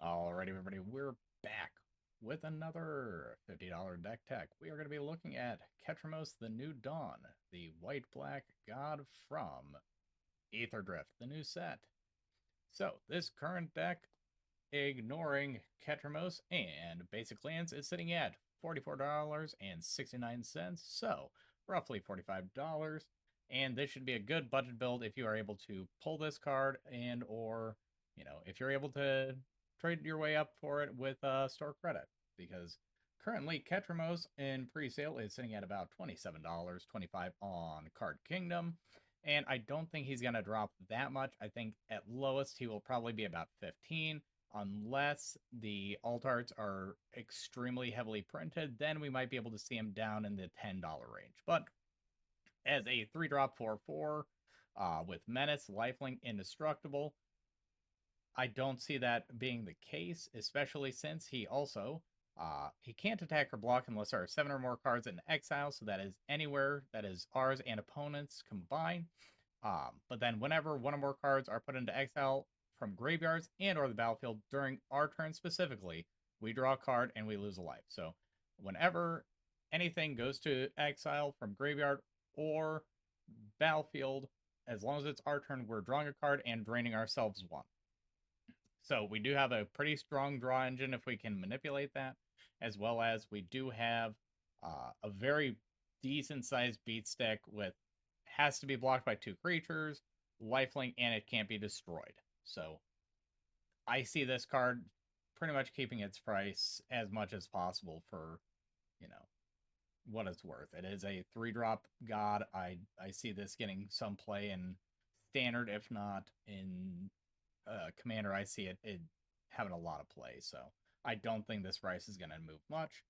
Alrighty, everybody, we're back with another $50 deck tech. We are going to be looking at Ketramos the New Dawn, the white-black god from Aether Drift, the new set. So, this current deck, ignoring Ketramos and basic lands, is sitting at $44.69, so roughly $45. And this should be a good budget build if you are able to pull this card and or, if you're able to trade your way up for it with store credit, because currently Ketramos in pre-sale is sitting at about $27.25 on Card Kingdom, and I don't think he's going to drop that much. I think at lowest he will probably be about 15, unless the alt arts are extremely heavily printed. Then we might be able to see him down in the $10 range. But as a 3-drop 4/4 with Menace, Lifelink, Indestructible, I don't see that being the case, especially since he also he can't attack or block unless there are 7 or more cards in exile, so that is anywhere that is ours and opponents combined. But then whenever one or more cards are put into exile from graveyards and or the battlefield during our turn specifically, we draw a card and we lose a life. So whenever anything goes to exile from graveyard or battlefield, as long as it's our turn, we're drawing a card and draining ourselves 1. So we do have a pretty strong draw engine if we can manipulate that, as well as we do have a very decent-sized beat stick with has to be blocked by 2 creatures, lifelink, and it can't be destroyed. So I see this card pretty much keeping its price as much as possible for, what it's worth. It is a 3-drop god. I see this getting some play in standard, if not in Commander. I see it having a lot of play, so I don't think this price is going to move much.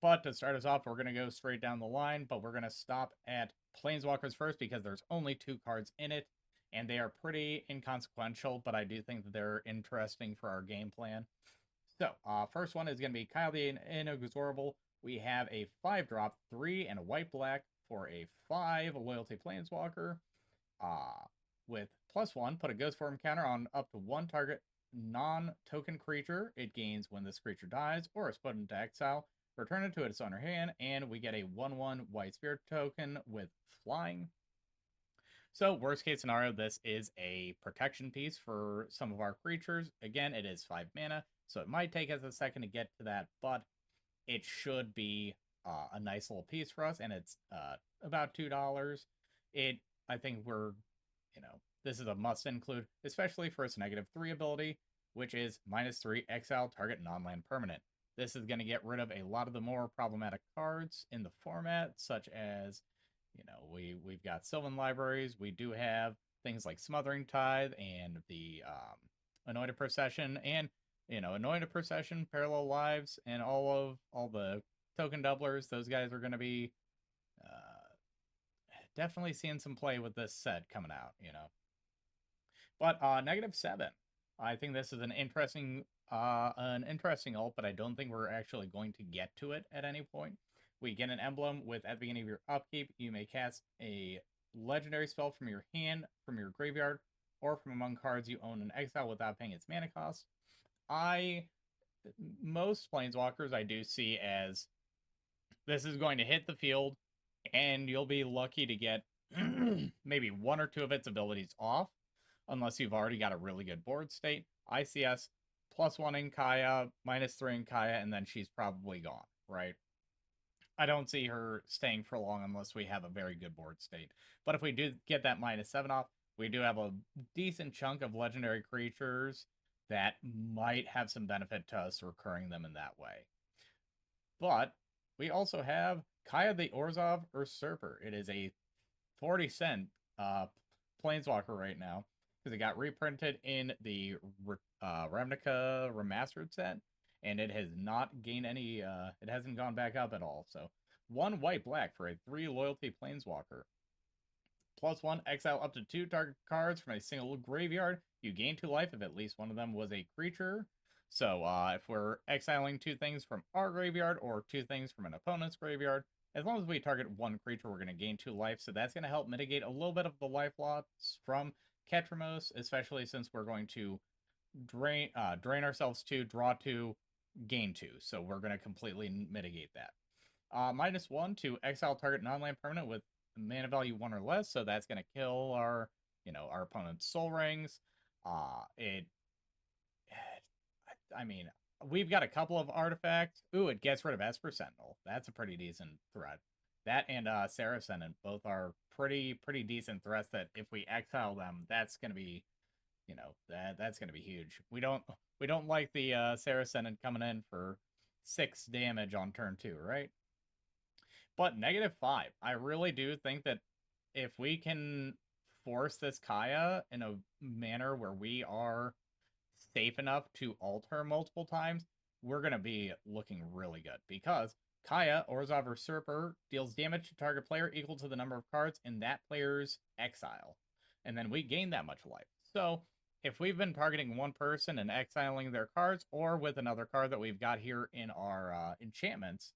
But to start us off, we're going to go straight down the line, but we're going to stop at Planeswalkers first because there's only 2 cards in it, and they are pretty inconsequential, but I do think that they're interesting for our game plan. So, first one is going to be Kyle the Inexorable. We have a 5-drop, 3 and a white-black for a 5 loyalty Planeswalker. With +1, put a ghost form counter on up to 1 target non-token creature. It gains when this creature dies or is put into exile. Return it to its owner hand, and we get a 1/1 white spirit token with flying. So, worst case scenario, this is a protection piece for some of our creatures. Again, it is 5 mana, so it might take us a second to get to that, but it should be a nice little piece for us, and it's about $2. I think we're, this is a must include, especially for its -3 ability, which is -3 exile target non-land permanent. This is going to get rid of a lot of the more problematic cards in the format, such as, we've got Sylvan Libraries. We do have things like Smothering Tithe and the Anointed Procession, and Anointed Procession, Parallel Lives, and all the token doublers. Those guys are going to be definitely seeing some play with this set coming out, But -7, I think this is an interesting ult, but I don't think we're actually going to get to it at any point. We get an emblem with, at the beginning of your upkeep, you may cast a legendary spell from your hand, from your graveyard, or from among cards you own in exile without paying its mana cost. Most Planeswalkers I do see as this is going to hit the field, and you'll be lucky to get maybe 1 or 2 of its abilities off, unless you've already got a really good board state. ICS +1 in Kaya, -3 in Kaya, and then she's probably gone, right? I don't see her staying for long unless we have a very good board state. But if we do get that -7 off, we do have a decent chunk of legendary creatures that might have some benefit to us recurring them in that way. But we also have Kaya the Orzhov Usurper. It is a 40-cent Planeswalker right now, because it got reprinted in the Ravnica Remastered set, and it has not gained any, it hasn't gone back up at all. So 1 white-black for a 3 loyalty Planeswalker. +1, exile up to 2 target cards from a single graveyard. You gain 2 life if at least one of them was a creature. So if we're exiling 2 things from our graveyard or 2 things from an opponent's graveyard, as long as we target 1 creature, we're going to gain 2 life. So that's going to help mitigate a little bit of the life loss from Ketramos, especially since we're going to drain ourselves 2, draw 2, gain 2. So we're going to completely mitigate that. -1 to exile target non-land permanent with mana value 1 or less. So that's going to kill our, our opponent's soul rings. It I mean, we've got a couple of artifacts. Ooh, it gets rid of Esper Sentinel. That's a pretty decent threat. That and Sarah Ascendant both are pretty decent threats that if we exile them, that's gonna be, that's gonna be huge. We don't like the Sarah Ascendant coming in for 6 damage on turn 2, right? But -5, I really do think that if we can force this Kaya in a manner where we are safe enough to alter multiple times, we're going to be looking really good because Kaya, Orzhov Usurper, deals damage to target player equal to the number of cards in that player's exile. And then we gain that much life. So if we've been targeting one person and exiling their cards, or with another card that we've got here in our enchantments,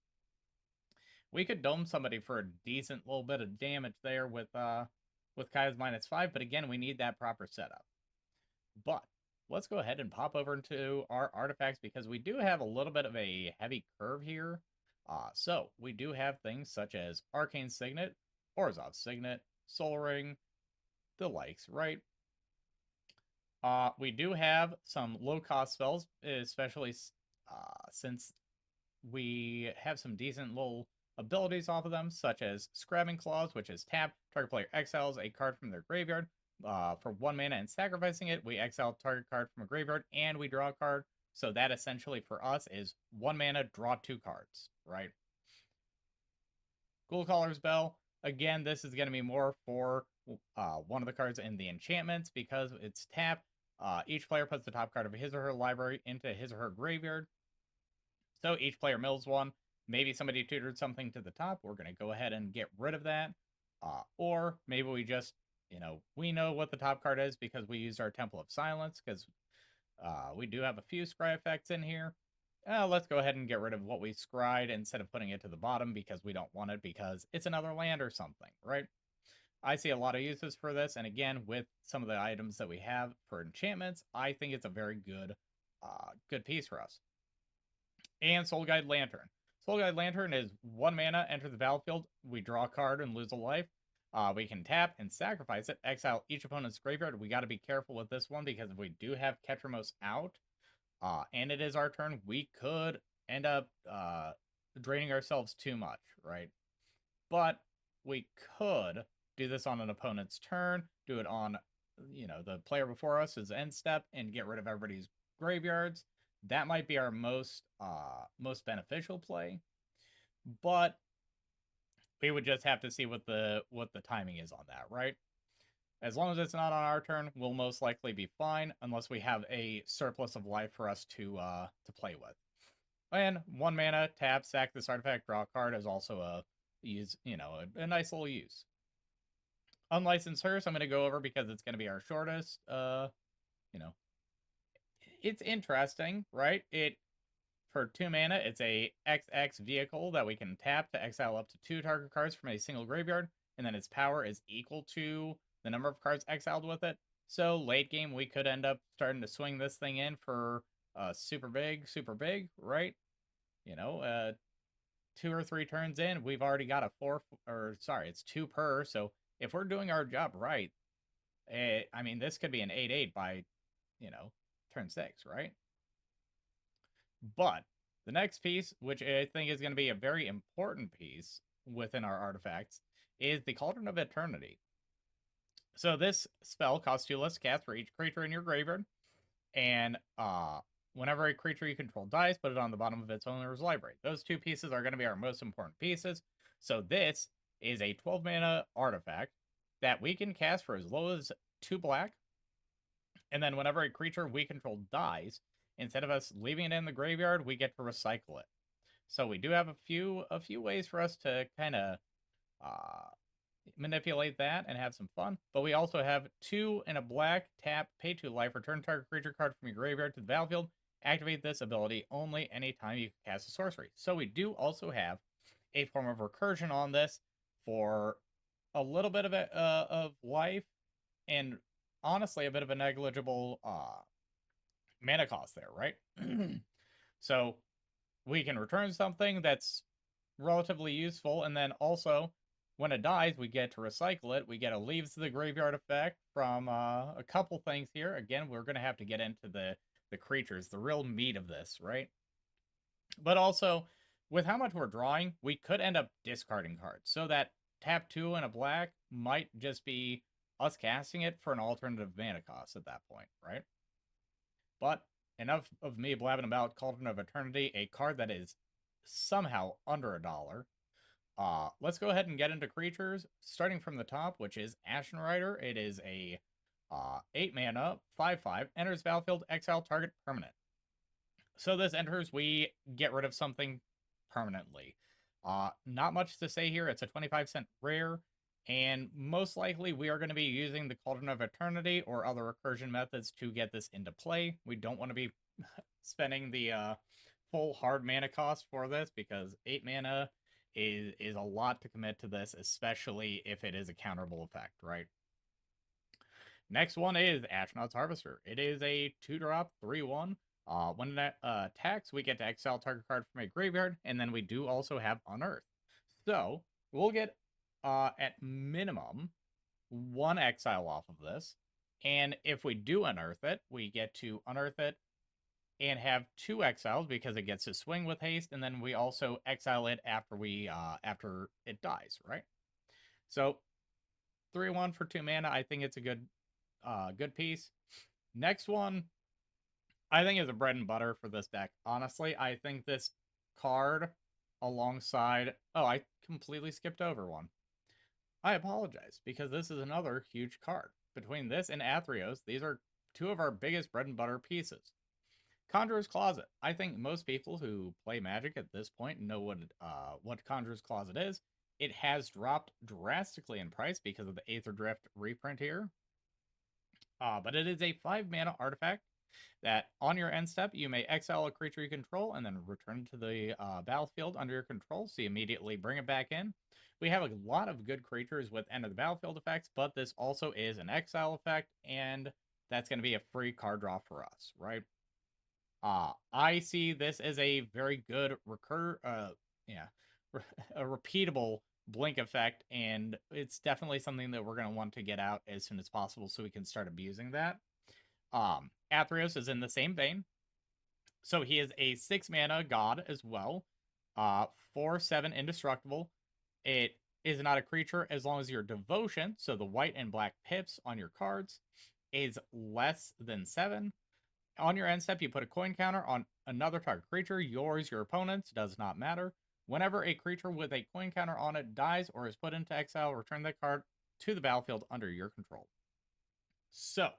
we could dome somebody for a decent little bit of damage there with Kaya's -5, but again, we need that proper setup. But let's go ahead and pop over into our artifacts because we do have a little bit of a heavy curve here. So we do have things such as Arcane Signet, Orzhov Signet, Soul Ring, the likes, right? We do have some low-cost spells, especially since we have some decent little abilities off of them, such as Scrabbing Claws, which is tap, target player exiles a card from their graveyard for 1 mana and sacrificing it. We exile target card from a graveyard and we draw a card. So that essentially for us is 1 mana, draw 2 cards, right? Ghoul Caller's Bell. Again, this is going to be more for one of the cards in the enchantments because it's tap. Each player puts the top card of his or her library into his or her graveyard. So each player mills 1. Maybe somebody tutored something to the top. We're going to go ahead and get rid of that. Or maybe we just, we know what the top card is because we used our Temple of Silence because we do have a few scry effects in here. Let's go ahead and get rid of what we scried instead of putting it to the bottom because we don't want it because it's another land or something, right? I see a lot of uses for this, and again, with some of the items that we have for enchantments, I think it's a very good piece for us. And Soul Guide Lantern. Soul Guide Lantern is 1 mana, enter the battlefield, we draw a card and lose a life. We can tap and sacrifice it, exile each opponent's graveyard. We got to be careful with this one because if we do have Ketramos out, and it is our turn, we could end up draining ourselves too much, right? But we could do this on an opponent's turn, do it on, the player before us is end step, and get rid of everybody's graveyards. That might be our most beneficial play, but we would just have to see what the timing is on that, right? As long as it's not on our turn, we'll most likely be fine, unless we have a surplus of life for us to play with. And 1 mana, tap, sack this artifact, draw a card is also a nice little use. Unlicensed Hearse, I'm going to go over because it's going to be our shortest. It's interesting, right? For 2 mana, it's a XX vehicle that we can tap to exile up to 2 target cards from a single graveyard, and then its power is equal to the number of cards exiled with it. So late game, we could end up starting to swing this thing in for super big, right? 2 or 3 turns in, we've already got it's 2 per. So if we're doing our job right, this could be an 8/8 by, turn 6, right? But the next piece, which I think is going to be a very important piece within our artifacts, is the Cauldron of Eternity. So this spell costs 2 less to cast for each creature in your graveyard, and whenever a creature you control dies, put it on the bottom of its owner's library. Those 2 pieces are going to be our most important pieces. So this is a 12 mana artifact that we can cast for as low as 2 black, and then whenever a creature we control dies, instead of us leaving it in the graveyard, we get to recycle it. So we do have a few ways for us to kind of manipulate that and have some fun. But we also have 2 and a black, tap, pay 2 life, return target creature card from your graveyard to the battlefield. Activate this ability only anytime you cast a sorcery. So we do also have a form of recursion on this for a little bit of life, and honestly a bit of a negligible mana cost there, right? So we can return something that's relatively useful, and then also when it dies, we get to recycle it. We get a leaves the graveyard effect from a couple things here. Again, we're going to have to get into the creatures, the real meat of this, right? But also, with how much we're drawing, we could end up discarding cards. So that tap 2 and a black might just be us casting it for an alternative mana cost at that point, right? But enough of me blabbing about Cauldron of Eternity, a card that is somehow under $1. Let's go ahead and get into creatures, starting from the top, which is Ashen Rider. It is a 8 mana, 5/5, enters battlefield, exile target permanent. So this enters, we get rid of something permanently. Not much to say here. It's a 25-cent rare, and most likely we are going to be using the Cauldron of Eternity or other recursion methods to get this into play. We don't want to be spending the full hard mana cost for this, because 8 mana is a lot to commit to this, especially if it is a counterable effect, right? Next one is Ashnod's Harvester. It is a 2-drop, 3/1. When it attacks, we get to exile target card from a graveyard, and then we do also have Unearth. So we'll get, at minimum, 1 exile off of this. And if we do Unearth it, we get to Unearth it and have 2 exiles because it gets to swing with haste, and then we also exile it after after it dies, right? So 3/1 for 2 mana. I think it's a good piece. Next one, I think is a bread and butter for this deck. Honestly, I think this card alongside... Oh, I completely skipped over one. I apologize, because this is another huge card. Between this and Athreos, these are 2 of our biggest bread and butter pieces. Conjurer's Closet. I think most people who play Magic at this point know what Conjurer's Closet is. It has dropped drastically in price because of the Aether Drift reprint here. But it is a 5 mana artifact that on your end step, you may exile a creature you control and then return to the battlefield under your control, so you immediately bring it back in. We have a lot of good creatures with end of the battlefield effects, but this also is an exile effect, and that's going to be a free card draw for us, right? I see this as a very good a repeatable blink effect, and it's definitely something that we're going to want to get out as soon as possible so we can start abusing that. Athreos is in the same vein. So he is a 6 mana god as well. 4/7 indestructible. It is not a creature as long as your devotion, so the white and black pips on your cards, is less than 7. On your end step, you put a coin counter on another target creature, yours, your opponent's, does not matter. Whenever a creature with a coin counter on it dies or is put into exile, return that card to the battlefield under your control. So,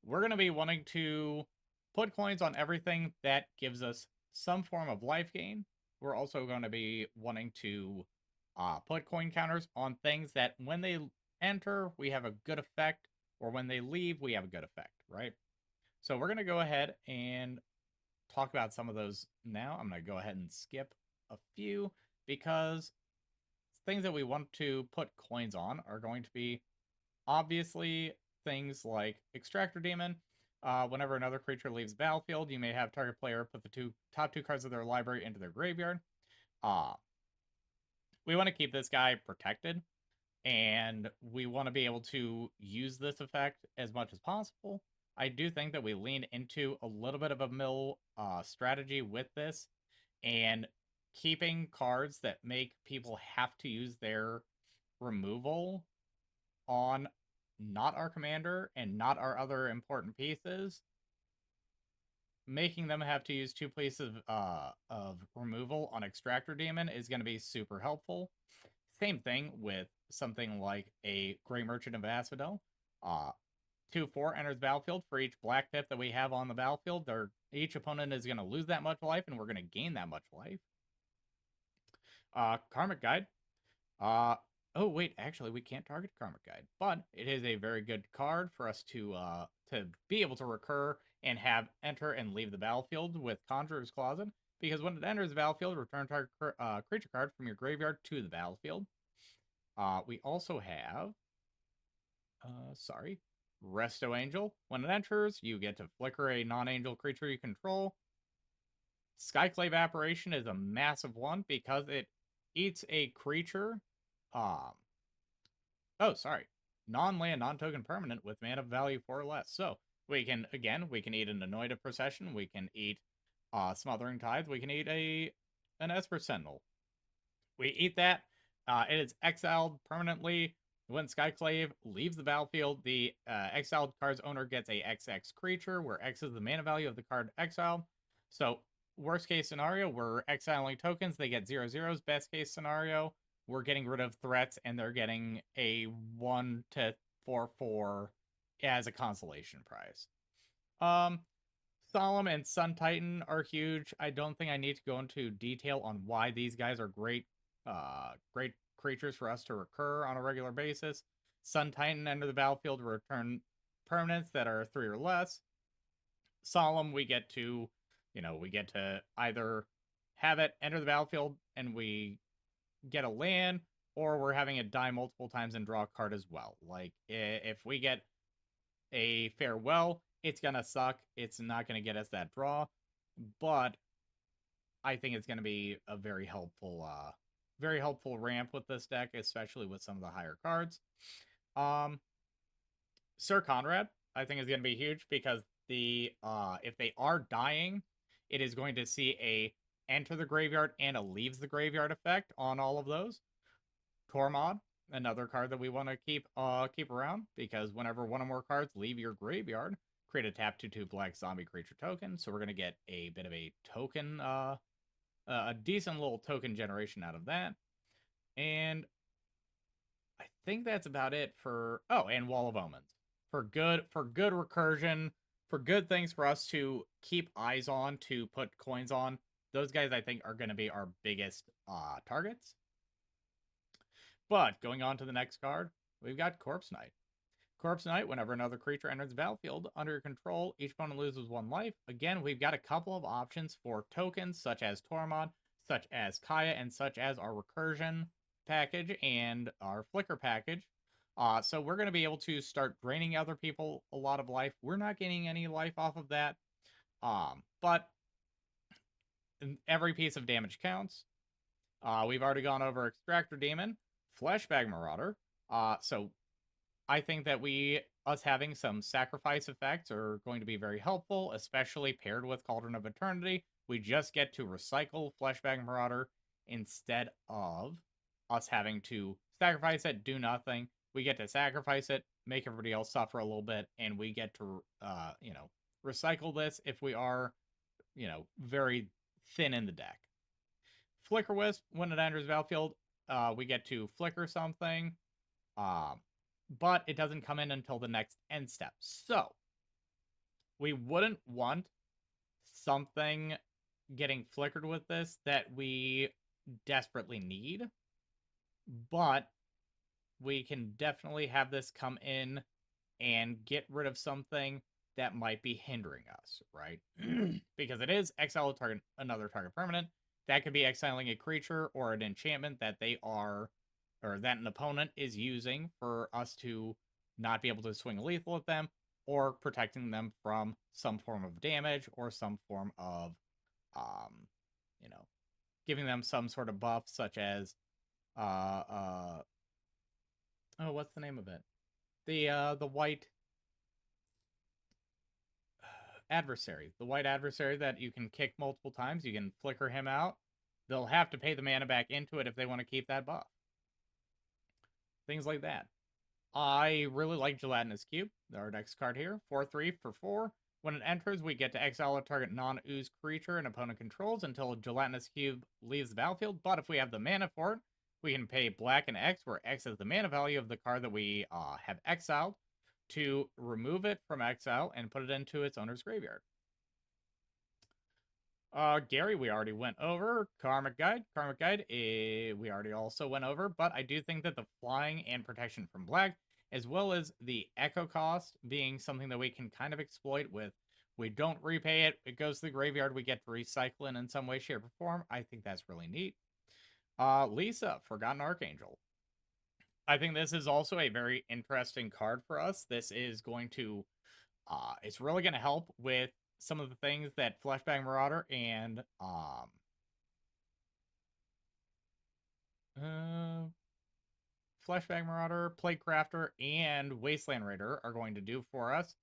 we're going to be wanting to put coins on everything that gives us some form of life gain. We're also going to be wanting to put coin counters on things that when they enter, we have a good effect, or when they leave, we have a good effect, right? So we're going to go ahead and talk about some of those now. I'm going to go ahead and skip a few, because things that we want to put coins on are going to be obviously things like Extractor Demon. Whenever another creature leaves the battlefield, you may have target player put the top two cards of their library into their graveyard. We want to keep this guy protected, and we want to be able to use this effect as much as possible. I do think that we lean into a little bit of a mill strategy with this, and keeping cards that make people have to use their removal on not our commander and not our other important pieces, making them have to use 2 pieces of removal on Extractor Demon is going to be super helpful. Same thing with something like a Grey Merchant of Asphodel. 2/4 enters battlefield. For each black pip that we have on the battlefield, each opponent is going to lose that much life, and we're going to gain that much life. Karmic Guide. Oh, wait, actually, we can't target Karmic Guide, but it is a very good card for us to be able to recur and have enter and leave the battlefield with Conjurer's Closet, because when it enters the battlefield, return target creature card from your graveyard to the battlefield. We also have... sorry. Resto Angel. When it enters, you get to flicker a non-angel creature you control. Skyclave Apparition is a massive one because it eats a creature. Non-land, non-token permanent with mana value 4 or less. So we can eat an Anointed Procession, we can eat Smothering Tithe, we can eat an Esper Sentinel. We eat that. It is exiled permanently. When Skyclave leaves the battlefield, the exiled card's owner gets a XX creature, where X is the mana value of the card exiled. So, worst case scenario, we're exiling tokens, they get 0/0s. Best case scenario, we're getting rid of threats, and they're getting a 1 to 4/4 as a consolation prize. Solemn and Sun Titan are huge. I don't think I need to go into detail on why these guys are great creatures for us to recur on a regular basis. Sun Titan, enter the battlefield, return permanents that are 3 or less. Solemn, we get to either have it enter the battlefield and we get a land, or we're having it die multiple times and draw a card as well. Like, if we get a Farewell, it's gonna suck. It's not gonna get us that draw, but I think it's gonna be a very helpful ramp with this deck, especially with some of the higher cards. Sir Conrad, I think, is gonna be huge because if they are dying, it is going to see a enter the graveyard and a leaves the graveyard effect on all of those. Tormod, another card that we want to keep around, because whenever one or more cards leave your graveyard, create a tap 2/2 black zombie creature token. So we're going to get a bit of a token, a decent little token generation out of that. And I think that's about it for, and Wall of Omens. For good recursion, for good things for us to keep eyes on, to put coins on. Those guys, I think, are going to be our biggest targets. But going on to the next card, we've got Corpse Knight. Corpse Knight, whenever another creature enters the battlefield under your control, each opponent loses 1 life. Again, we've got a couple of options for tokens, such as Tormod, such as Kaya, and such as our Recursion package and our Flicker package. So we're going to be able to start draining other people a lot of life. We're not getting any life off of that. But every piece of damage counts. We've already gone over Extractor Demon, Fleshbag Marauder. So I think that us having some sacrifice effects are going to be very helpful, especially paired with Cauldron of Eternity. We just get to recycle Fleshbag Marauder instead of us having to sacrifice it, do nothing. We get to sacrifice it, make everybody else suffer a little bit, and we get to, recycle this if we are, very thin in the deck. Flicker Wisp, when it enters the battlefield, we get to flicker something, but it doesn't come in until the next end step. So, we wouldn't want something getting flickered with this that we desperately need, but we can definitely have this come in and get rid of something that might be hindering us, right? Because it is exile another target permanent. That could be exiling a creature or an enchantment that that an opponent is using for us to not be able to swing lethal at them, or protecting them from some form of damage or some form of, giving them some sort of buff, such as, what's the name of it? The white adversary. The white adversary that you can kick multiple times. You can flicker him out. They'll have to pay the mana back into it if they want to keep that buff. Things like that. I really like Gelatinous Cube. Our next card here. 4/3 for 4. When it enters, we get to exile a target non-ooze creature an opponent controls until a Gelatinous Cube leaves the battlefield. But if we have the mana for it, we can pay black and X, where X is the mana value of the card that we have exiled, to remove it from exile and put it into its owner's graveyard. Gary, we already went over. Karmic Guide, we already also went over, but I do think that the flying and protection from black, as well as the echo cost being something that we can kind of exploit with, we don't repay it, it goes to the graveyard, we get to recycle it in some way, shape, or form. I think that's really neat. Lisa, Forgotten Archangel. I think this is also a very interesting card for us. This is going to, it's really going to help with some of the things that Flashbang Marauder and, Flashbang Marauder, Plague Crafter, and Wasteland Raider are going to do for us.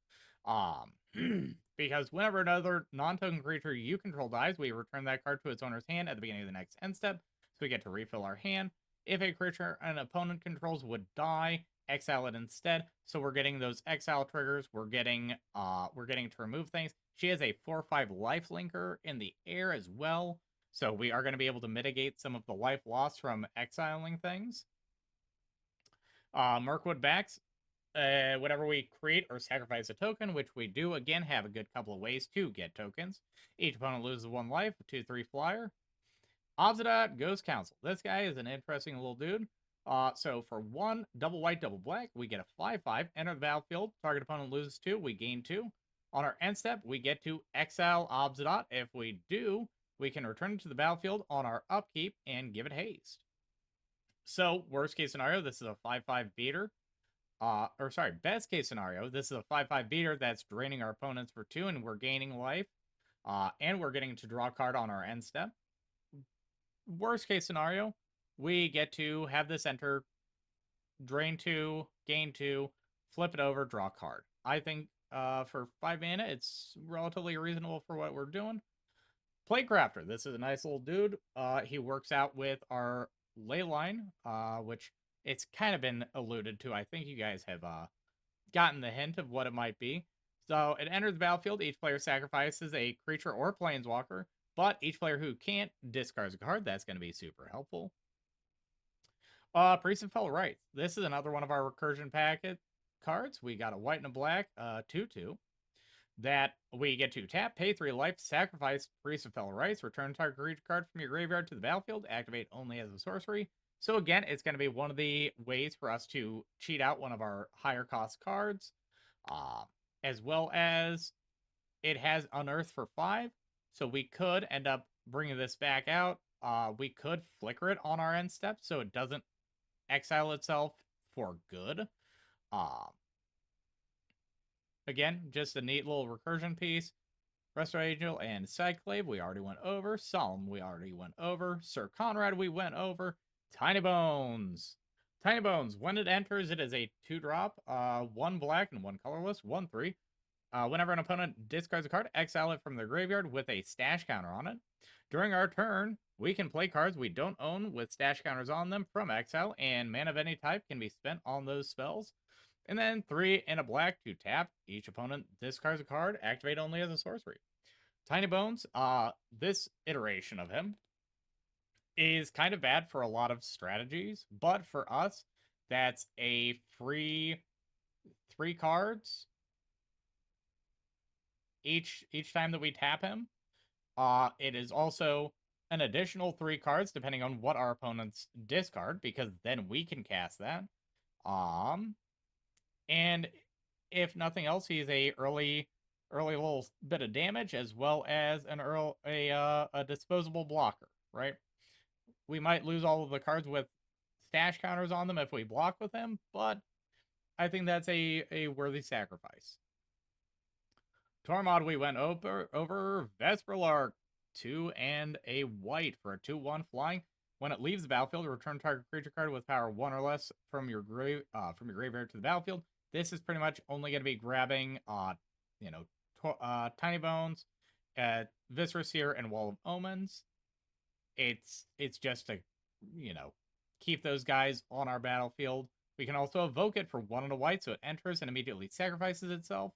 Because whenever another non-token creature you control dies, we return that card to its owner's hand at the beginning of the next end step, so we get to refill our hand. If a creature an opponent controls would die, exile it instead. So we're getting those exile triggers. We're getting to remove things. She has a 4/5 life linker in the air as well, so we are going to be able to mitigate some of the life loss from exiling things. Mirkwood backs. Whenever we create or sacrifice a token, which we do, again, have a good couple of ways to get tokens. Each opponent loses 1 life, 2/3 flyer. Obsidat Ghost Council. This guy is an interesting little dude. So for 1 double white, double black, we get a 5/5. Enter the battlefield. Target opponent loses 2. We gain 2. On our end step, we get to exile Obsidat. If we do, we can return it to the battlefield on our upkeep and give it haste. So, worst case scenario, this is a 5/5 beater. Best case scenario, this is a 5/5 beater that's draining our opponents for 2, and we're gaining life. And we're getting to draw a card on our end step. Worst case scenario, we get to have this enter, drain 2, gain 2, flip it over, draw a card. I think for 5 mana, it's relatively reasonable for what we're doing. Plague Crafter. This is a nice little dude. He works out with our Leyline, which it's kind of been alluded to. I think you guys have gotten the hint of what it might be. So it enters the battlefield. Each player sacrifices a creature or planeswalker, but each player who can't discards a card. That's going to be super helpful. Priest of Fellow Rights. This is another one of our recursion packet cards. We got a white and a black 2/2 that we get to tap, pay 3 life, sacrifice Priest of Fellow Rights, return target creature card from your graveyard to the battlefield, activate only as a sorcery. So again, it's going to be one of the ways for us to cheat out one of our higher cost cards, as well as it has Unearth for 5, so we could end up bringing this back out. We could flicker it on our end step so it doesn't exile itself for good. Again, just a neat little recursion piece. Resto Angel and Cyclave, we already went over. Solemn, we already went over. Sir Conrad, we went over. Tiny Bones. Tiny Bones, when it enters, it is a 2-drop, 1 black and 1 colorless, 1/3. Whenever an opponent discards a card, exile it from their graveyard with a stash counter on it. During our turn, we can play cards we don't own with stash counters on them from exile, and mana of any type can be spent on those spells. And then 3 and a black to tap. Each opponent discards a card, activate only as a sorcery. Tiny Bones, this iteration of him is kind of bad for a lot of strategies, but for us, that's a free 3 cards each time that we tap him. It is also an additional 3 cards depending on what our opponents discard, because then we can cast that. And if nothing else, he's a early little bit of damage, as well as a disposable blocker, right? We might lose all of the cards with stash counters on them if we block with him, but I think that's a worthy sacrifice. Tormod, we went over Vesperlark, 2 and a white for a 2/1 flying. When it leaves the battlefield, return target creature card with power 1 or less from your graveyard to the battlefield. This is pretty much only going to be grabbing, Tiny Bones, Viscera Seer, and Wall of Omens. It's just to, keep those guys on our battlefield. We can also evoke it for 1 and a white, so it enters and immediately sacrifices itself.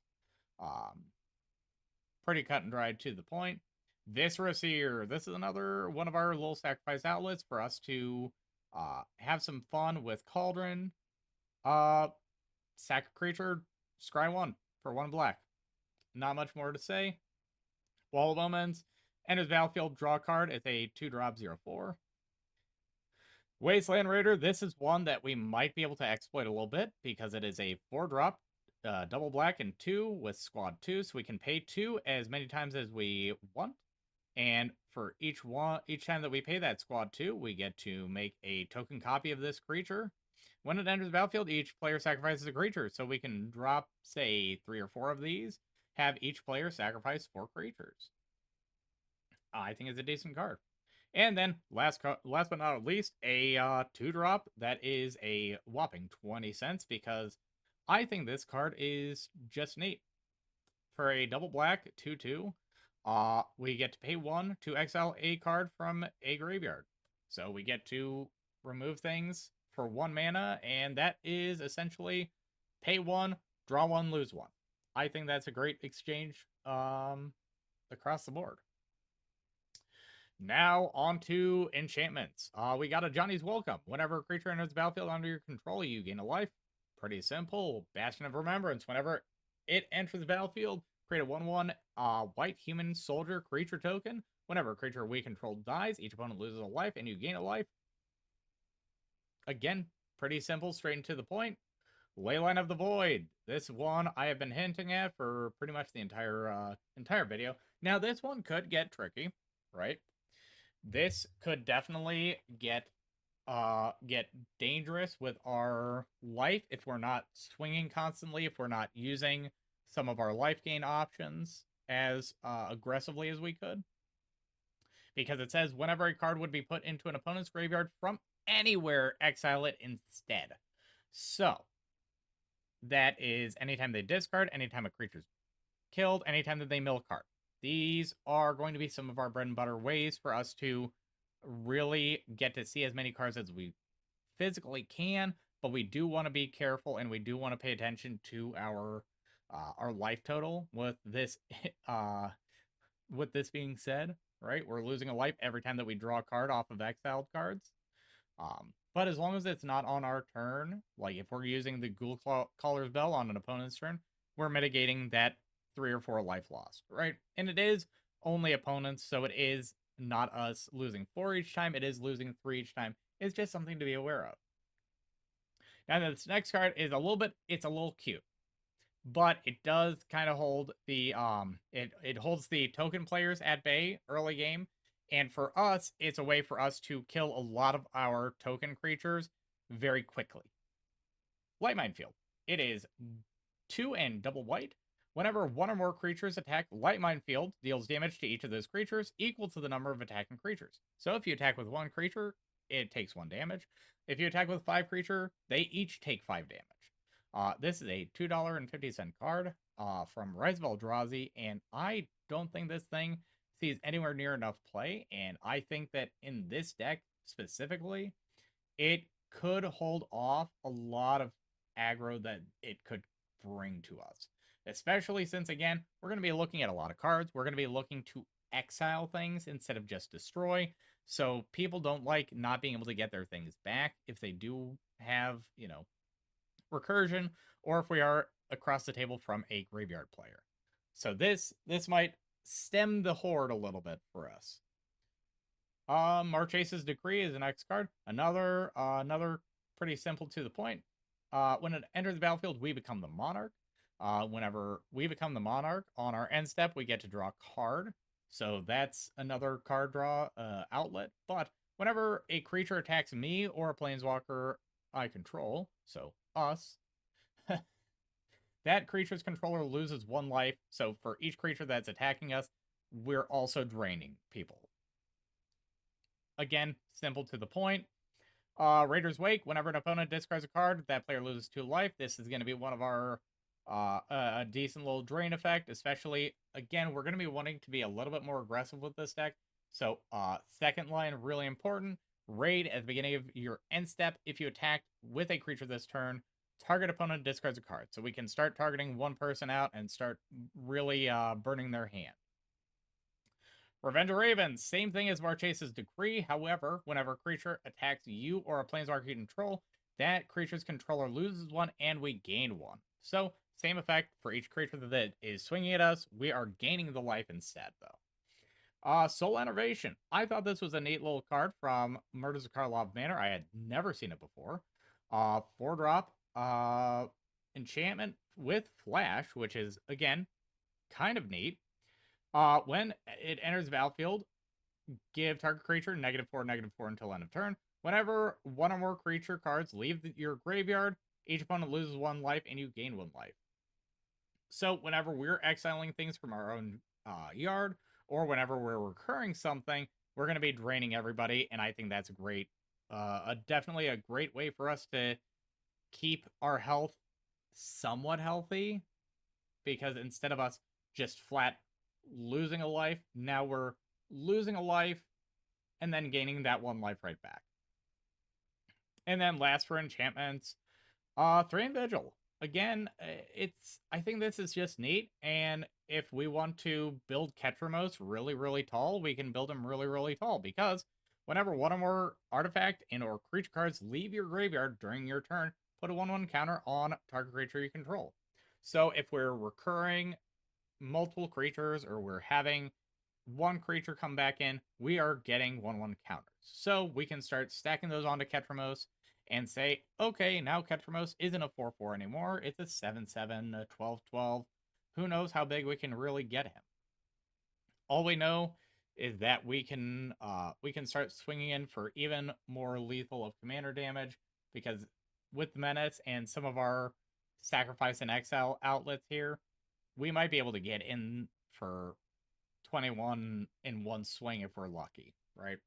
Pretty cut and dried to the point. Viscera Seer. This is another one of our little sacrifice outlets for us to have some fun with Cauldron. Sack a creature, scry 1 for 1 black. Not much more to say. Wall of Omens. Enters battlefield, draw a card. It's a 2-drop 0/4. Wasteland Raider. This is one that we might be able to exploit a little bit because it is a 4-drop, double black and 2 with squad 2, so we can pay 2 as many times as we want. And for each time that we pay that squad 2, we get to make a token copy of this creature. When it enters the battlefield, each player sacrifices a creature, so we can drop, say, 3 or 4 of these, have each player sacrifice 4 creatures. I think it's a decent card. And then, last but not least, a 2-drop that is a whopping 20 cents, because I think this card is just neat. For a double black 2/2, we get to pay 1 to exile a card from a graveyard. So we get to remove things for 1 mana, and that is essentially pay 1, draw 1, lose 1. I think that's a great exchange across the board. Now, on to enchantments. We got a Johnny's Welcome. Whenever a creature enters the battlefield under your control, you gain a life. Pretty simple. Bastion of Remembrance. Whenever it enters the battlefield, create a 1/1 white human soldier creature token. Whenever a creature we control dies, each opponent loses a life and you gain a life. Again, pretty simple, straight and to the point. Leyline of the Void. This one I have been hinting at for pretty much the entire video. Now, this one could get tricky, right? This could definitely get dangerous with our life if we're not swinging constantly, if we're not using some of our life gain options as aggressively as we could. Because it says whenever a card would be put into an opponent's graveyard from anywhere, exile it instead. So, that is anytime they discard, anytime a creature's killed, anytime that they mill a card. These are going to be some of our bread and butter ways for us to really get to see as many cards as we physically can, but we do want to be careful and we do want to pay attention to our life total with this with this being said, right? We're losing a life every time that we draw a card off of exiled cards. But as long as it's not on our turn, like if we're using the Ghoul Caller's Bell on an opponent's turn, we're mitigating that 3 or 4 life lost, right? And it is only opponents, so it is not us losing 4 each time. It is losing 3 each time. It's just something to be aware of. Now, this next card is it's a little cute, but it does kind of hold the, it holds the token players at bay early game. And for us, it's a way for us to kill a lot of our token creatures very quickly. Light Minefield. It is 2 and double white. Whenever 1 or more creatures attack, Light Minefield deals damage to each of those creatures equal to the number of attacking creatures. So if you attack with 1 creature, it takes 1 damage. If you attack with 5 creatures, they each take 5 damage. This is a $2.50 card from Rise of Eldrazi, and I don't think this thing sees anywhere near enough play, and I think that in this deck specifically, it could hold off a lot of aggro that it could bring to us. Especially since, again, we're going to be looking at a lot of cards. We're going to be looking to exile things instead of just destroy. So people don't like not being able to get their things back if they do have, recursion, or if we are across the table from a graveyard player. So this might stem the horde a little bit for us. Marchesa's Decree is the next card. Another pretty simple to the point. When it enters the battlefield, we become the monarch. Whenever we become the monarch, on our end step, we get to draw a card. So that's another card draw outlet. But whenever a creature attacks me or a planeswalker I control, so us, that creature's controller loses 1 life. So for each creature that's attacking us, we're also draining people. Again, simple to the point. Raider's Wake. Whenever an opponent discards a card, that player loses 2 life. This is going to be one of our a decent little drain effect, especially, again, we're going to be wanting to be a little bit more aggressive with this deck. So, second line, really important. Raid at the beginning of your end step. If you attack with a creature this turn, target opponent discards a card. So we can start targeting one person out and start really burning their hand. Revenge of Ravens, same thing as Marchesa's Decree. However, whenever a creature attacks you or a planeswalker you control, that creature's controller loses 1 and we gain 1. So, same effect for each creature that is swinging at us. We are gaining the life instead, though. Soul Enervation. I thought this was a neat little card from Murders of Karlov Manor. I had never seen it before. 4-drop enchantment with Flash, which is, again, kind of neat. When it enters the battlefield, give target creature -4/-4 until end of turn. Whenever one or more creature cards leave your graveyard, each opponent loses 1 life and you gain 1 life. So whenever we're exiling things from our own yard, or whenever we're recurring something, we're going to be draining everybody, and I think that's definitely a great way for us to keep our health somewhat healthy, because instead of us just flat losing a life, now we're losing a life and then gaining that 1 life right back. And then last for enchantments, Thrian Vigil. Again, I think this is just neat, and if we want to build Ketramos really, really tall, we can build them really, really tall, because whenever one or more artifact and or creature cards leave your graveyard during your turn, put a 1/1 counter on target creature you control. So if we're recurring multiple creatures, or we're having one creature come back in, we are getting 1/1 counters. So we can start stacking those onto Ketramos and say, okay, now Ketramos isn't a 4/4 anymore. It's a 7/7, a 12/12. Who knows how big we can really get him? All we know is that we can start swinging in for even more lethal of commander damage, because with Menace and some of our sacrifice and exile outlets here, we might be able to get in for 21 in one swing if we're lucky, right?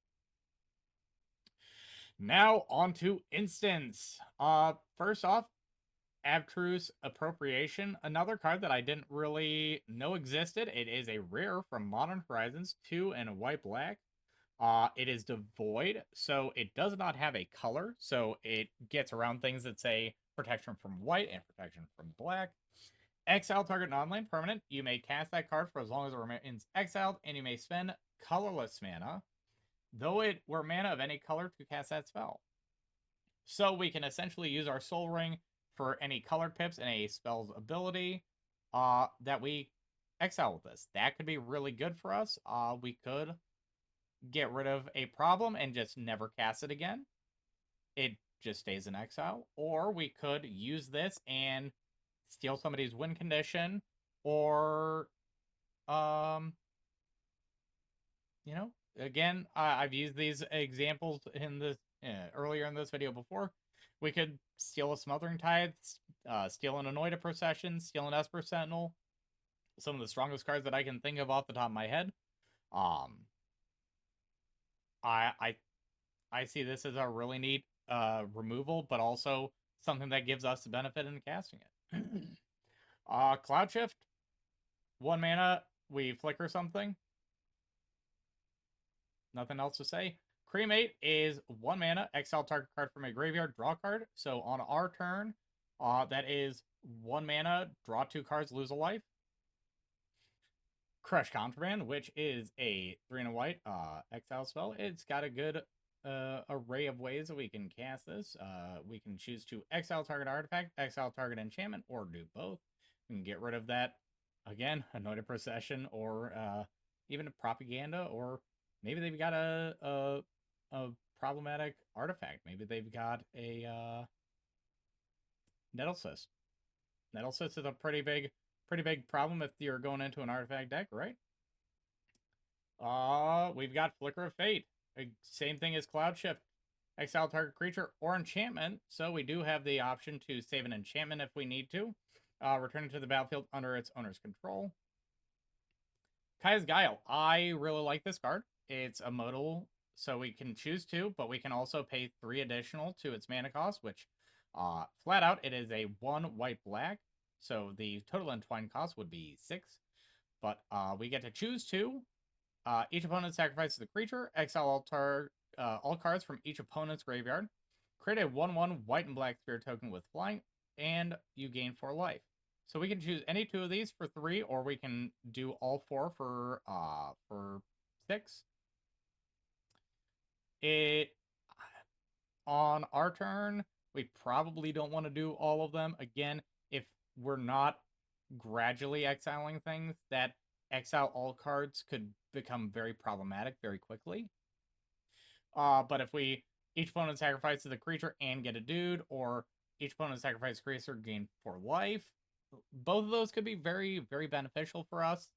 Now on to instants. First off, Abstruse Appropriation, another card that I didn't really know existed. It is a rare from Modern Horizons, 2 and a white black. It is devoid, so it does not have a color, so it gets around things that say protection from white and protection from black. Exile target non-land permanent. You may cast that card for as long as it remains exiled, and you may spend colorless mana, though it were mana of any color, to cast that spell. So we can essentially use our Soul Ring for any colored pips and a spell's ability that we exile with this. That could be really good for us. We could get rid of a problem and just never cast it again. It just stays in exile. Or we could use this and steal somebody's win condition, or again, I've used these examples in this earlier in this video before. We could steal a Smothering Tithe, steal an Anointed Procession, steal an Esper Sentinel. Some of the strongest cards that I can think of off the top of my head. I see this as a really neat removal, but also something that gives us the benefit in casting it. Cloud Shift, 1 mana, we flicker something. Nothing else to say. Cremate is 1 mana, exile target card from a graveyard, draw card. So on our turn, that is 1 mana, draw 2 cards, lose a life. Crush Contraband, which is a 3 and a white exile spell. It's got a good array of ways that we can cast this. We can choose to exile target artifact, exile target enchantment, or do both. We can get rid of that, again, Anointed Procession, or even a Propaganda, or maybe they've got a problematic artifact. Maybe they've got a Nettlecyst. Nettlecyst is a pretty big problem if you're going into an artifact deck, right? We've got Flicker of Fate. Same thing as Cloud Shift. Exile target creature or enchantment. So we do have the option to save an enchantment if we need to. Return it to the battlefield under its owner's control. Kaya's Guile. I really like this card. It's a modal, so we can choose to, but we can also pay 3 additional to its mana cost, which flat out, it is a 1 white black. So the total entwined cost would be 6. But we get to choose to. Each opponent sacrifices a creature, exile all cards from each opponent's graveyard, create a 1/1 white and black spirit token with flying, and you gain 4 life. So we can choose any 2 of these for 3, or we can do all 4 for 6. On our turn, we probably don't want to do all of them. Again, if we're not gradually exiling things, that exile all cards could become very problematic very quickly. But if each opponent sacrifices a creature and get a dude, or each opponent sacrifices a creature, gain 4 life, both of those could be very, very beneficial for us.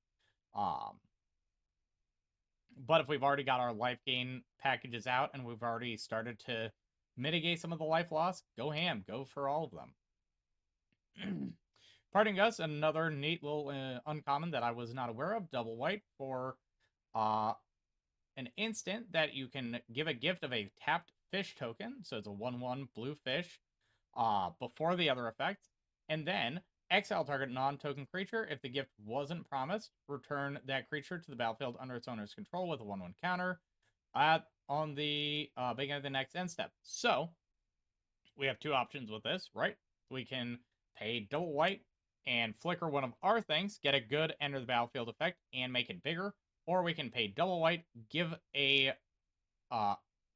But if we've already got our life gain packages out and we've already started to mitigate some of the life loss, go ham. Go for all of them. Parting Gust, another neat little uncommon that I was not aware of. Double white for an instant that you can give a gift of a tapped fish token. So it's a 1/1 blue fish before the other effect. And then exile target non-token creature. If the gift wasn't promised, return that creature to the battlefield under its owner's control with a 1/1 counter on the beginning of the next end step. So we have two options with this, right? We can pay double white and flicker one of our things, get a good enter the battlefield effect, and make it bigger. Or we can pay double white, give an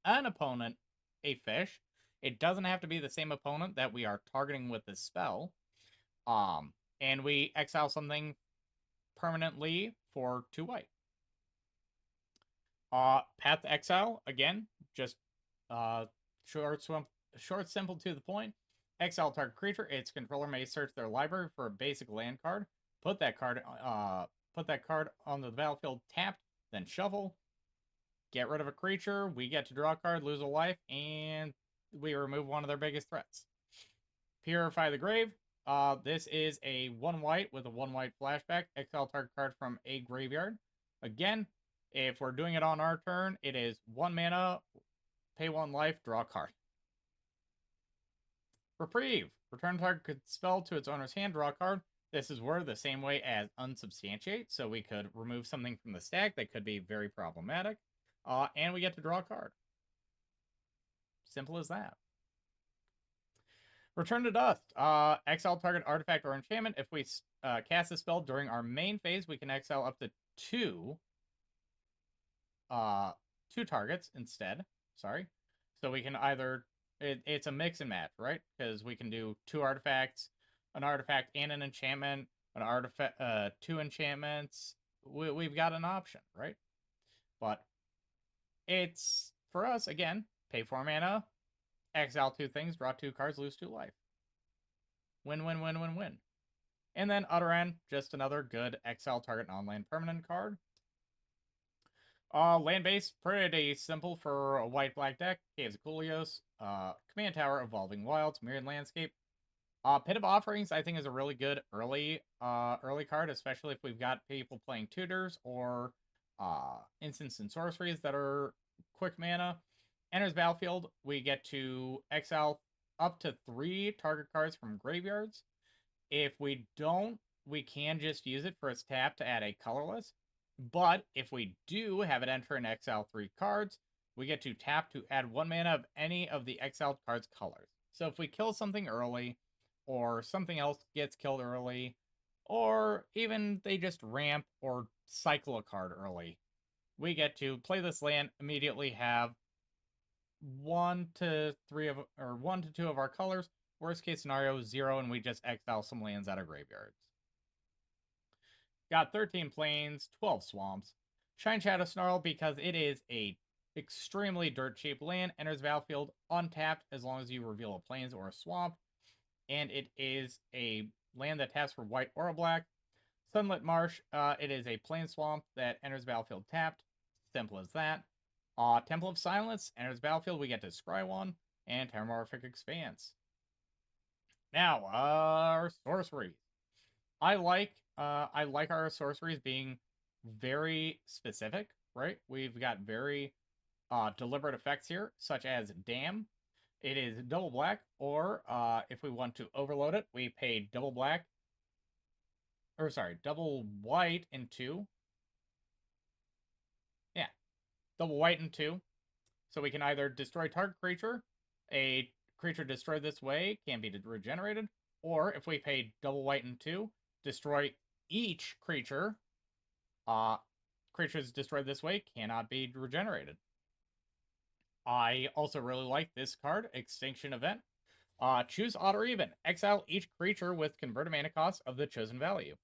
opponent a fish. It doesn't have to be the same opponent that we are targeting with this spell. And we exile something permanently for 2 white. Path to Exile, again, just short, simple, to the point. Exile target creature. Its controller may search their library for a basic land card. Put that card on the battlefield tapped, then shuffle. Get rid of a creature. We get to draw a card, lose a life, and we remove one of their biggest threats. Purify the Grave. This is a 1 white with a 1 white flashback. Exile target card from a graveyard. Again, if we're doing it on our turn, it is 1 mana, pay 1 life, draw a card. Reprieve. Return target spell to its owner's hand, draw a card. This is worded the same way as Unsubstantiate, so we could remove something from the stack that could be very problematic. And we get to draw a card. Simple as that. Return to Dust. Exile target artifact or enchantment. If we cast a spell during our main phase, we can exile up to two targets instead. Sorry. So we can either... It's a mix and match, right? Because we can do 2 artifacts, an artifact and an enchantment, an artifact, 2 enchantments. We've got an option, right? But it's, for us, again, pay 4 mana, exile 2 things, draw 2 cards, lose 2 life. Win, win, win, win, win. And then Other End, just another good exile target non-land permanent card. Land base, pretty simple for a white-black deck. Caves of Kulios, Command Tower, Evolving Wilds, Myriad Landscape. Pit of Offerings, I think, is a really good early card, especially if we've got people playing tutors or instants and sorceries that are quick mana. Enters battlefield, we get to exile up to 3 target cards from graveyards. If we don't, we can just use it for its tap to add a colorless. But if we do have it enter and exile 3 cards, we get to tap to add 1 mana of any of the exiled cards' colors. So if we kill something early, or something else gets killed early, or even they just ramp or cycle a card early, we get to play this land, immediately have 1 to 2 of our colors. Worst case scenario, 0, and we just exile some lands out of graveyards. Got 13 plains, 12 swamps. Shine Shadow Snarl, because it is a extremely dirt cheap land, enters battlefield untapped as long as you reveal a plains or a swamp. And it is a land that taps for white or a black. Sunlit Marsh, it is a plain swamp that enters battlefield tapped. Simple as that. Temple of Silence, enters battlefield, we get to scry 1, and Terramorphic Expanse. Now, our sorceries. I like our sorceries being very specific, right? We've got very deliberate effects here, such as Damn. It is double black, or if we want to overload it, we pay double white and 2. Yeah, double white and 2. So we can either destroy target creature, a creature destroyed this way can be regenerated, or if we pay double white and 2, destroy each creature. Creatures destroyed this way cannot be regenerated. I also really like this card, Extinction Event. Choose odd or even. Exile each creature with converted mana cost of the chosen value.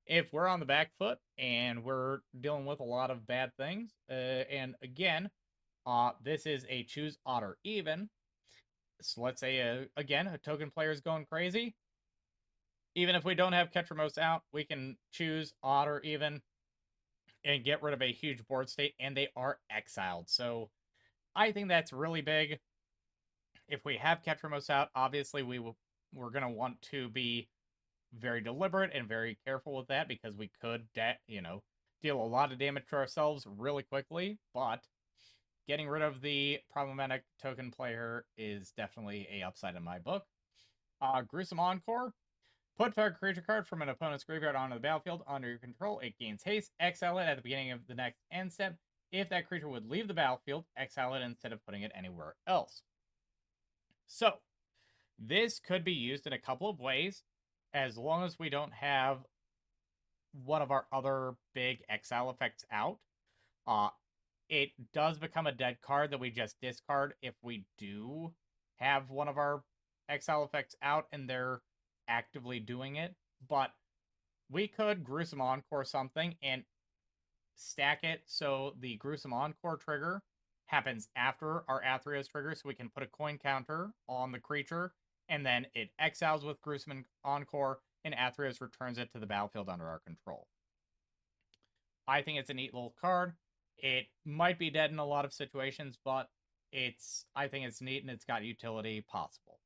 If we're on the back foot and we're dealing with a lot of bad things, and again, this is a choose odd or even. So let's say, again, a token player is going crazy. Even if we don't have Ketramos out, we can choose odd or even. and get rid of a huge board state, and they are exiled. So I think that's really big. If we have Ketramos out, obviously we're going to want to be very deliberate and very careful with that, because we could, deal a lot of damage to ourselves really quickly, but getting rid of the problematic token player is definitely a upside in my book. Gruesome Encore. Put target creature card from an opponent's graveyard onto the battlefield under your control. It gains haste. Exile it at the beginning of the next end step. If that creature would leave the battlefield, exile it instead of putting it anywhere else. So, this could be used in a couple of ways, as long as we don't have one of our other big exile effects out. It does become a dead card that we just discard if we do have one of our exile effects out and they're actively doing it. But we could Gruesome Encore something and stack it so the Gruesome Encore trigger happens after our Athreos trigger, so we can put a coin counter on the creature, and then it exiles with Gruesome Encore, and Athreos returns it to the battlefield under our control. I think it's a neat little card. It might be dead in a lot of situations, but I think it's neat and it's got utility possible.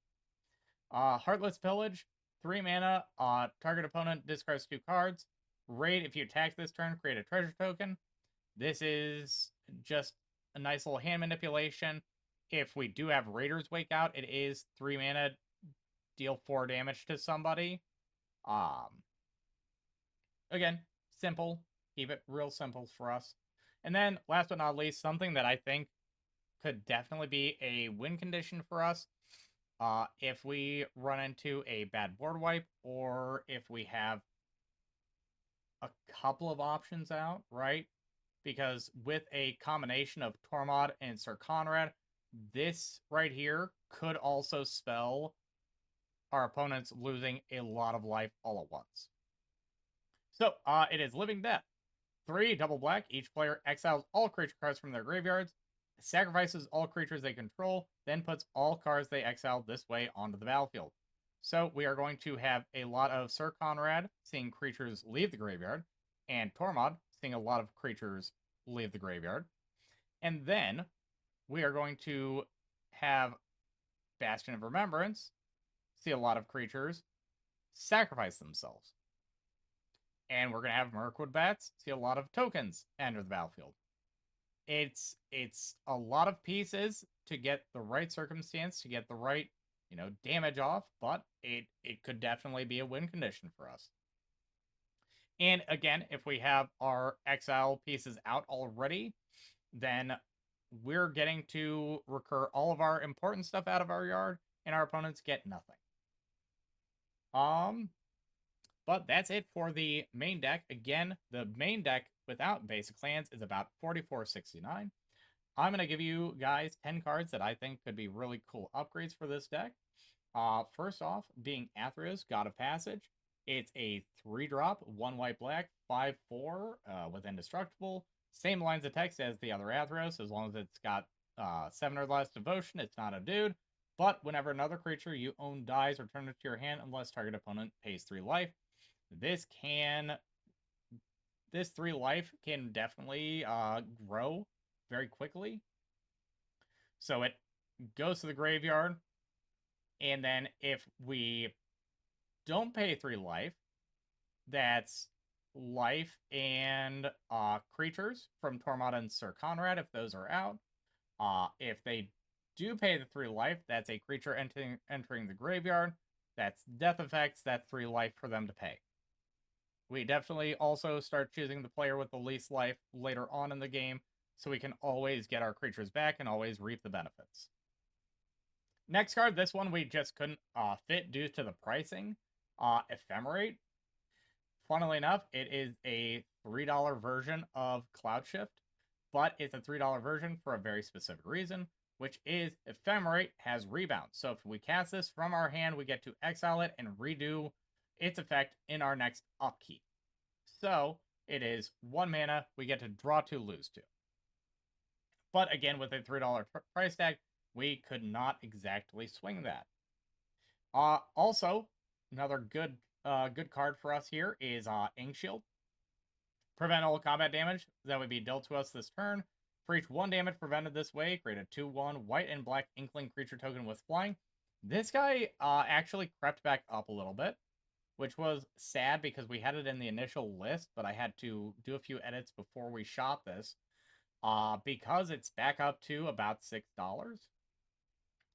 Heartless Pillage, 3 mana. Target opponent discards 2 cards. Raid, if you attack this turn, create a treasure token. This is just a nice little hand manipulation. If we do have Raiders Wake out, it is 3 mana, deal 4 damage to somebody. Again, simple. Keep it real simple for us. And then, last but not least, something that I think could definitely be a win condition for us. If we run into a bad board wipe, or if we have a couple of options out, right? Because with a combination of Tormod and Sir Conrad, this right here could also spell our opponents losing a lot of life all at once. So, it is Living Death. 3 double black. Each player exiles all creature cards from their graveyards, sacrifices all creatures they control, then puts all cards they exiled this way onto the battlefield. So we are going to have a lot of Sir Conrad seeing creatures leave the graveyard, and Tormod seeing a lot of creatures leave the graveyard. And then we are going to have Bastion of Remembrance see a lot of creatures sacrifice themselves. And we're going to have Mirkwood Bats see a lot of tokens enter the battlefield. It's a lot of pieces to get the right circumstance, to get the right, damage off, but it could definitely be a win condition for us. And again, if we have our exile pieces out already, then we're getting to recur all of our important stuff out of our yard, and our opponents get nothing. But that's it for the main deck. Again, the main deck without basic lands is about $44.69. I'm going to give you guys 10 cards that I think could be really cool upgrades for this deck. First off, being Athreos, God of Passage. It's a 3-drop, 1 white black, 5/4 with Indestructible. Same lines of text as the other Athreos, as long as it's got 7 or less devotion, it's not a dude. But whenever another creature you own dies, return it to your hand unless target opponent pays 3 life. This 3 life can definitely grow very quickly. So it goes to the graveyard, and then if we don't pay 3 life, that's life and creatures from Tormod and Sir Conrad, if those are out. If they do pay the 3 life, that's a creature entering the graveyard. That's death effects, that's 3 life for them to pay. We definitely also start choosing the player with the least life later on in the game, so we can always get our creatures back and always reap the benefits. Next card, this one we just couldn't fit due to the pricing. Ephemerate. Funnily enough, it is a $3 version of Cloud Shift, but it's a $3 version for a very specific reason, which is Ephemerate has Rebound. So if we cast this from our hand, we get to exile it and redo its effect in our next upkeep. So it is 1 mana, we get to draw 2, lose 2. But again, with a $3 price tag, we could not exactly swing that. Also, another good card for us here is Ink Shield. Prevent all combat damage that would be dealt to us this turn. For each 1 damage prevented this way, create a 2/1 white and black Inkling creature token with flying. This guy actually crept back up a little bit, which was sad because we had it in the initial list, but I had to do a few edits before we shot this, because it's back up to about $6.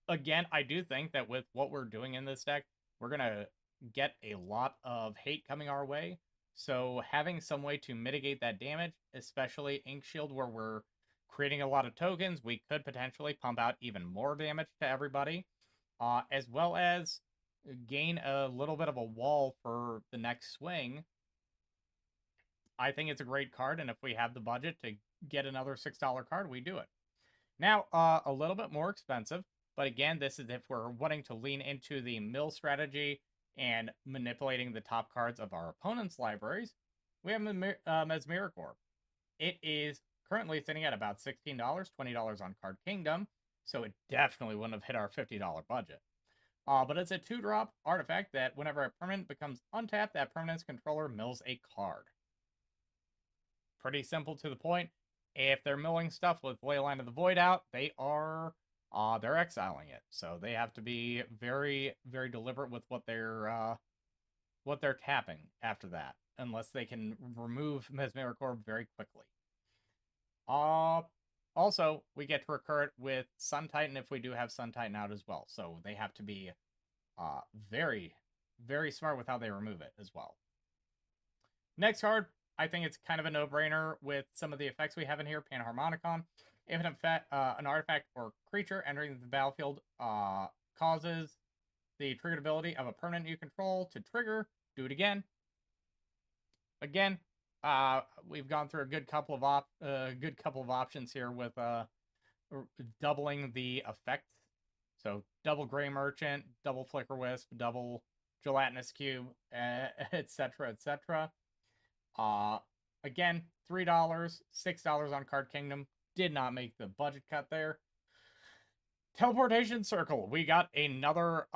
Again, I do think that with what we're doing in this deck, we're going to get a lot of hate coming our way. So having some way to mitigate that damage, especially Ink Shield, where we're creating a lot of tokens, we could potentially pump out even more damage to everybody, as well as gain a little bit of a wall for the next swing. I think it's a great card, and if we have the budget to get another $6 card, we do it. Now, a little bit more expensive, but again, this is if we're wanting to lean into the mill strategy and manipulating the top cards of our opponent's libraries. We have Mesmericorp. It is currently sitting at about $16, $20 on Card Kingdom, so it definitely wouldn't have hit our $50 budget. But it's a 2-drop artifact that whenever a permanent becomes untapped, that permanent's controller mills a card. Pretty simple to the point. If they're milling stuff with Leyline of the Void out, they're exiling it. So they have to be very, very deliberate with what they're tapping after that, unless they can remove Mesmericorp very quickly. Also, we get to recur it with Sun Titan if we do have Sun Titan out as well. So they have to be very, very smart with how they remove it as well. Next card, I think it's kind of a no-brainer with some of the effects we have in here. Panharmonicon. If an artifact or creature entering the battlefield causes the triggered ability of a permanent you control to trigger, do it again. Again, we've gone through a good couple of options here with doubling the effects. So double Gray Merchant, double Flicker Wisp, double Gelatinous Cube, etc., etc. Again, $3, $6 on Card Kingdom. Did not make the budget cut there. Teleportation Circle. We got another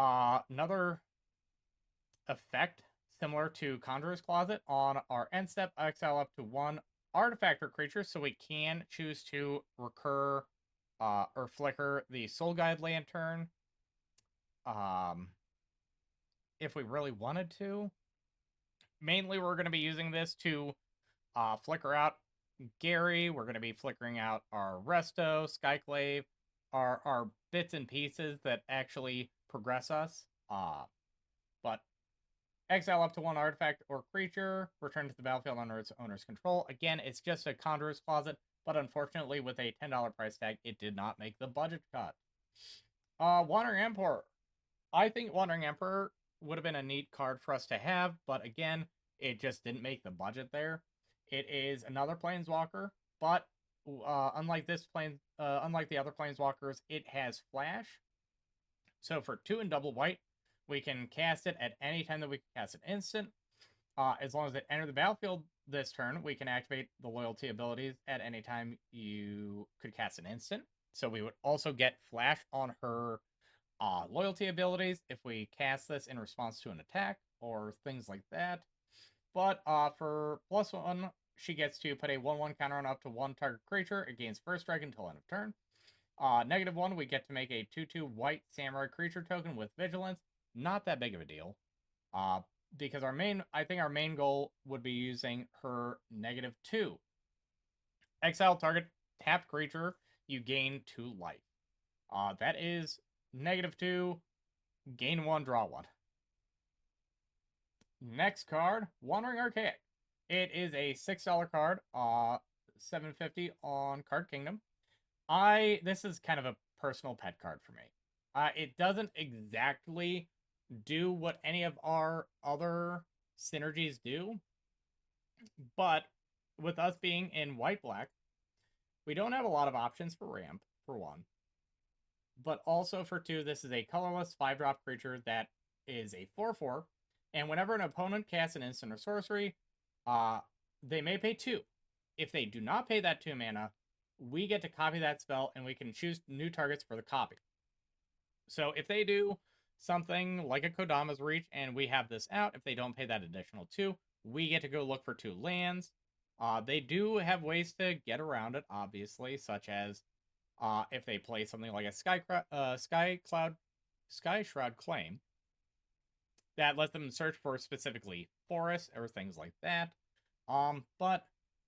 effect similar to Conjurer's Closet on our end step. Exile up to 1 artifact or creature, so we can choose to recur or flicker the Soul Guide Lantern if we really wanted to. Mainly, we're going to be using this to flicker out Gary. We're going to be flickering out our Resto, Skyclave, our bits and pieces that actually progress us. But exile up to 1 artifact or creature, return to the battlefield under its owner's control. Again, it's just a Conjurer's Closet, but unfortunately, with a $10 price tag, it did not make the budget cut. Wandering Emperor. I think Wandering Emperor would have been a neat card for us to have, but again, it just didn't make the budget there. It is another Planeswalker, but unlike the other Planeswalkers, it has Flash. So for 2 and double white, we can cast it at any time that we can cast an instant. As long as it enters the battlefield this turn, we can activate the loyalty abilities at any time you could cast an instant. So we would also get Flash on her loyalty abilities if we cast this in response to an attack or things like that. But for +1, she gets to put a 1/1 counter on up to 1 target creature. It gains first strike until end of turn. -1, we get to make a 2/2 white samurai creature token with vigilance. Not that big of a deal. Because I think our main goal would be using her -2. Exile target tapped creature, you gain 2 life. That is -2, gain 1, draw 1. Next card, Wandering Archaic. It is a $6 card, $7.50 on Card Kingdom. This is kind of a personal pet card for me. It doesn't exactly do what any of our other synergies do, but with us being in white-black, we don't have a lot of options for ramp, for 1. But also for 2, this is a colorless 5-drop creature that is a 4/4, and whenever an opponent casts an instant or sorcery, they may pay 2. If they do not pay that 2 mana, we get to copy that spell, and we can choose new targets for the copy. So if they do something like a Kodama's Reach, and we have this out, if they don't pay that additional 2, we get to go look for 2 lands. They do have ways to get around it, obviously, such as if they play something like a Sky Shroud Claim that lets them search for specifically forests or things like that. But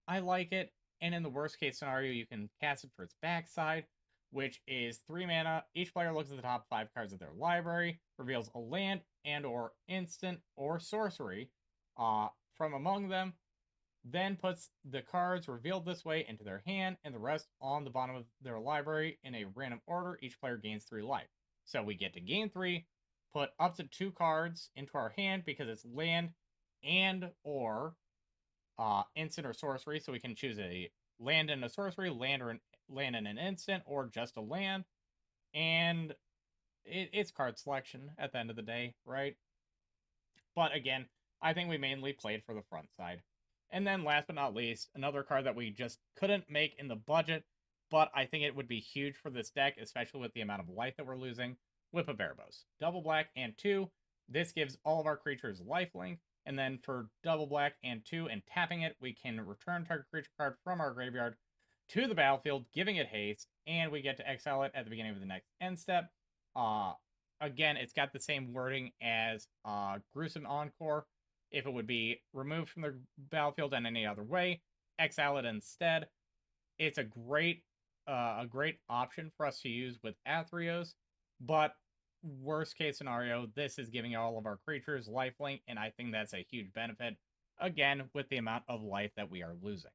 I like it, and in the worst case scenario, you can cast it for its backside, which is 3 mana. Each player looks at the top 5 cards of their library, reveals a land and or instant or sorcery from among them, then puts the cards revealed this way into their hand and the rest on the bottom of their library in a random order. Each player gains 3 life. So we get to gain 3, put up to 2 cards into our hand because it's land and or instant or sorcery. So we can choose a land and a sorcery, land and an instant, or just a land. And it's card selection at the end of the day, right? But again, I think we mainly played for the front side. And then last but not least, another card that we just couldn't make in the budget, but I think it would be huge for this deck, especially with the amount of life that we're losing. Whip of Erebos. Double black and 2. This gives all of our creatures lifelink. And then for double black and 2 and tapping it, we can return target creature card from our graveyard to the battlefield, giving it haste, and we get to exile it at the beginning of the next end step. Again, it's got the same wording as Gruesome Encore. If it would be removed from the battlefield in any other way, exile it instead. It's a great option for us to use with Athreos, but worst case scenario, this is giving all of our creatures lifelink, and I think that's a huge benefit, again, with the amount of life that we are losing.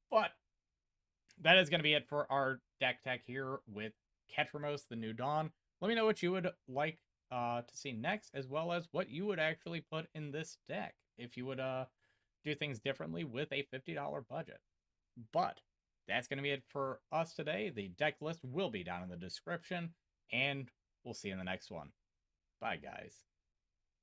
But that is going to be it for our deck tech here with Ketramos, the New Dawn. Let me know what you would like to see next, as well as what you would actually put in this deck if you would do things differently with a $50 budget. But that's going to be it for us today. The deck list will be down in the description, and we'll see you in the next one. Bye, guys.